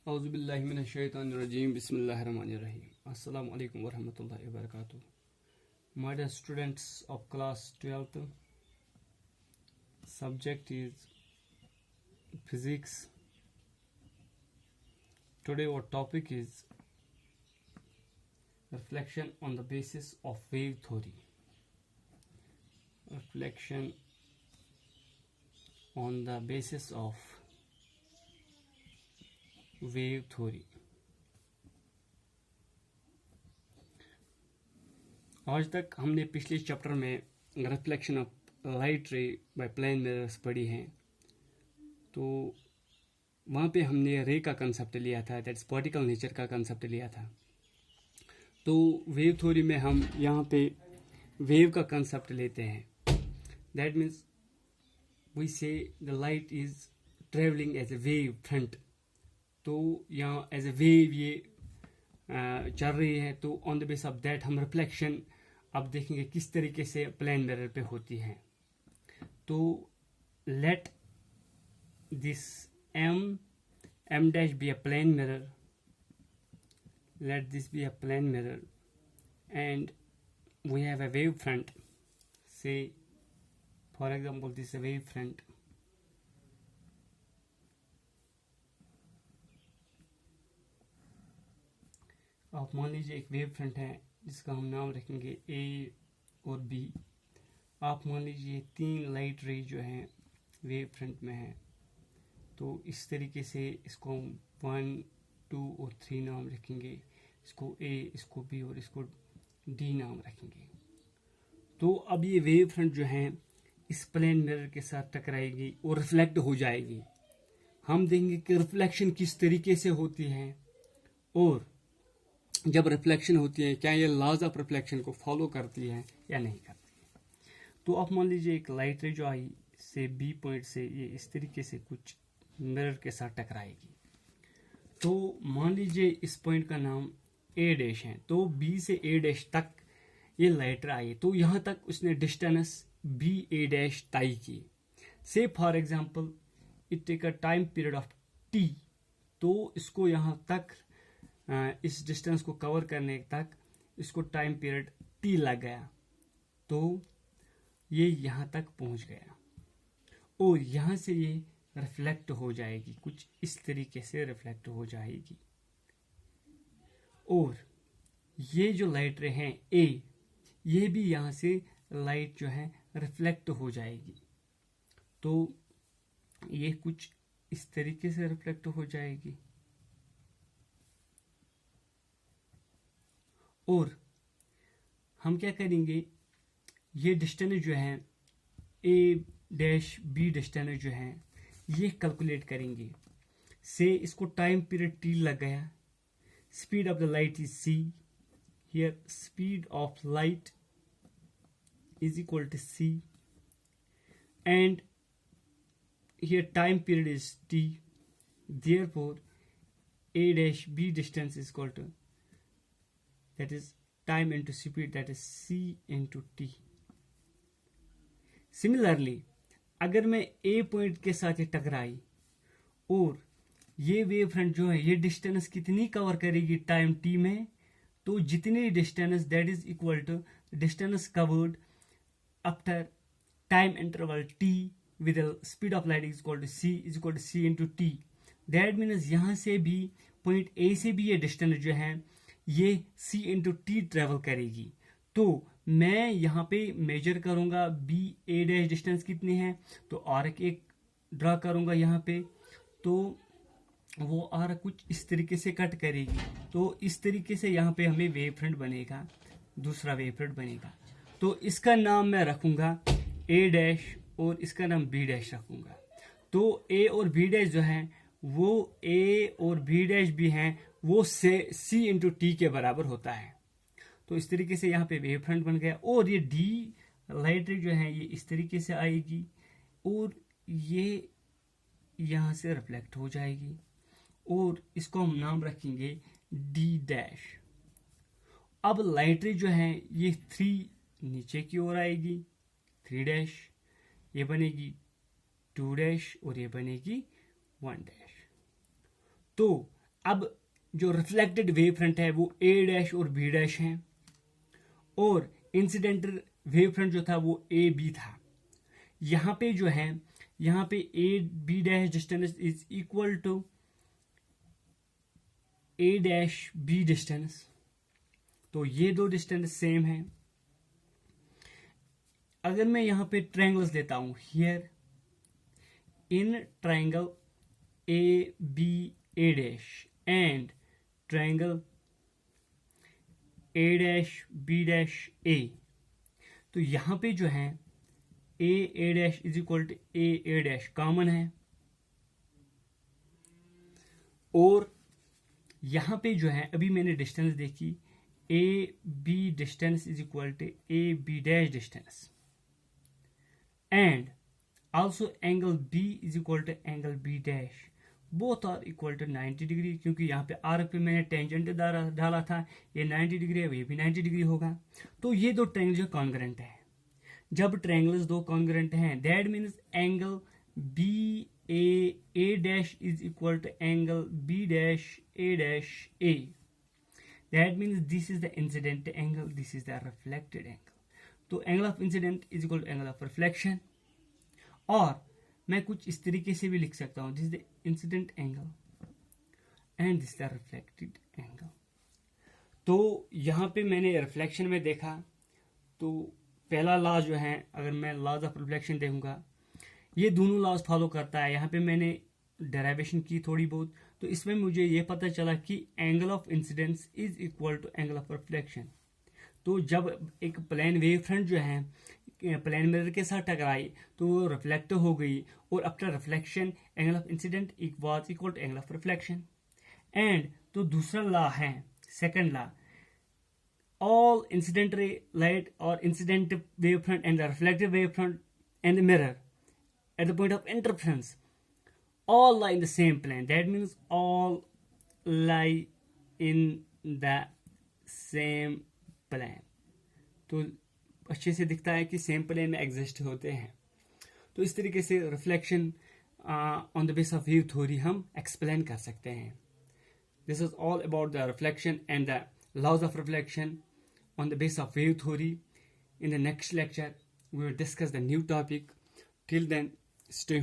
औज़ुबिल्लाहिमिनश्शैतानिर्रजीम बिस्मिल्लाहिर्रहमानिर्रहीम अस्सलामु अलैकुम वरहमतुल्लाहि वबरकातुहू. My dear students of class 12th, subject is physics. Today our topic is reflection on the basis of wave theory. Reflection on the basis of wave theory. आज तक हमने पिछले chapter में reflection of light ray by plane mirrors पढ़ी हैं. तो वहाँ पे हमने रे का कंसेप्ट लिया था, दैट्स पार्टिकल नेचर का कंसेप्ट लिया था. तो वेव थ्योरी में हम यहाँ पे वेव का कंसेप्ट लेते हैं. That means we say the light is travelling as a wave front. तो यहाँ एज ए वेव ये चल रही है. तो on the base of that हम रिफ्लेक्शन अब देखेंगे किस तरीके से प्लेन मिरर पे होती है. तो let this m dash be a plane mirror. Let this be a plane mirror and we have a wave front. Say for example this is a wave front. आप मान लीजिए एक वेव फ्रंट है जिसका हम नाम रखेंगे ए और बी. आप मान लीजिए तीन लाइट रे जो हैं वेव फ्रंट में हैं. तो इस तरीके से इसको हम 1, 2 और 3 नाम रखेंगे. इसको ए, इसको बी और इसको डी नाम रखेंगे. तो अब ये वेव फ्रंट जो है इस प्लेन मिरर के साथ टकराएगी और रिफ्लेक्ट हो जाएगी. हम देखेंगे कि रिफ्लेक्शन किस तरीके से होती है और जब रिफ्लेक्शन होती है क्या ये लॉज ऑफ रिफ्लेक्शन को फॉलो करती है या नहीं करती है. तो आप मान लीजिए एक लाइट रे जो आई से बी पॉइंट से ये इस तरीके से कुछ मिरर के साथ टकराएगी. तो मान लीजिए इस पॉइंट का नाम ए डैश है. तो बी से ए डैश तक ये लाइट रे आई. तो यहाँ तक उसने डिस्टेंस बी ए डैश तय की. Say for example it take a time period of T. तो इसको यहाँ तक इस डिस्टेंस को कवर करने तक इसको टाइम पीरियड टी लग गया. तो ये यहाँ तक पहुँच गया और यहाँ से ये रिफ्लेक्ट हो जाएगी. कुछ इस तरीके से रिफ्लेक्ट हो जाएगी और ये जो लाइट रे हैं ए, ये भी यहाँ से लाइट जो है रिफ्लेक्ट हो जाएगी. तो ये कुछ इस तरीके से रिफ्लेक्ट हो जाएगी और हम क्या करेंगे, ये डिस्टेंस जो है ए डैश बी डिस्टेंस जो है ये कैलकुलेट करेंगे. से इसको टाइम पीरियड टी लग गया. Speed of the light is C. Here speed of light is equal to C and here time period is T. Therefore a dash b distance is equal to, that is time into speed, that is c into t. Similarly अगर मैं ए point के साथ ये टकराई और ये wave front जो है ये डिस्टेंस कितनी कवर करेगी टाइम टी में, तो जितनी distance that is equal to distance covered after time interval T with speed of light is equal to C into T. That means यहाँ से भी पॉइंट ए से भी ये डिस्टेंस जो है ये सी इंटू टी ट्रेवल करेगी. तो मैं यहाँ पे मेजर करूंगा बी ए डैश डिस्टेंस कितनी है. तो आर्क एक ड्रा करूंगा यहाँ पे. तो वो आर्क कुछ इस तरीके से कट करेगी. तो इस तरीके से यहाँ पे हमें वेव फ्रंट बनेगा, दूसरा वेव फ्रंट बनेगा. तो इसका नाम मैं रखूंगा ए डैश और इसका नाम बी डैश रखूंगा. तो ए और बी डैश जो है वो ए और बी डैश भी हैं वो से सी इंटू टी के बराबर होता है. तो इस तरीके से यहाँ पे वेव फ्रंट बन गया और ये डी लाइट रे जो है ये इस तरीके से आएगी और ये यहाँ से रिफ्लेक्ट हो जाएगी और इसको हम नाम रखेंगे डी डैश. अब लाइट रे जो है ये 3 नीचे की ओर आएगी, 3 डैश, ये बनेगी 2 डैश और ये बनेगी 1 डैश. तो अब जो रिफ्लेक्टेड वेव फ्रंट है वो ए डैश और बी डैश है, और इंसिडेंटल वेव फ्रंट जो था वो ए बी था। यहाँ पे जो है, यहाँ पे A B dash distance is equal to A dash B distance, तो ये दो डिस्टेंस सेम है। अगर मैं यहाँ पे ट्रायंगल्स लेता हूं, here in triangle A B A dash and triangle A dash B dash A, तो यहाँ पे जो है A dash is equal to A dash common है, और यहाँ पे जो है अभी मैंने डिस्टेंस देखी, A B distance is equal to A B dash distance, and also angle B is equal to angle B dash, both are equal to 90 degree, क्योंकि यहाँ पे आर पे मैंने टेंजेंट डाला था, ये 90 डिग्री है, ये भी 90 डिग्री होगा। तो ये दो ट्रायंगल जो कॉन्ग्रुएंट है, जब ट्रायंगल्स दो कॉन्ग्रुएंट हैं that means angle B A dash is equal to angle B dash A, that means this is the incident angle, this is the reflected angle. तो angle of incident is equal to angle of reflection, और मैं कुछ इस तरीके से भी लिख सकता हूं, this is the incident angle and this the reflected angle. तो यहां पे मैंने रिफ्लेक्शन में देखा, तो पहला लॉ जो है, अगर मैं लॉज ऑफ रिफ्लेक्शन देखूंगा, ये दोनों लॉज फॉलो करता है। यहाँ पे मैंने डेरिवेशन की थोड़ी बहुत, तो इसमें मुझे ये पता चला कि angle of incidence is equal to angle of reflection. तो जब एक प्लेन वेव फ्रंट जो है प्लेन मिरर के साथ टकराई तो वो रिफ्लेक्ट हो गई, और after reflection angle of incident was equal to angle of reflection. And तो दूसरा लॉ है, second law, all incident light और incident wave front and the reflected wave front and the mirror at the point of interference all lie in the same plane, that means all lie in the same plane। तो अच्छे से दिखता है कि same plane में exist होते हैं। तो इस तरीके से reflection on the base of wave theory हम एक्सप्लेन कर सकते हैं। This is all about the reflection and the laws of reflection on the base of wave theory. In the next lecture we will discuss the new topic. Till then, stay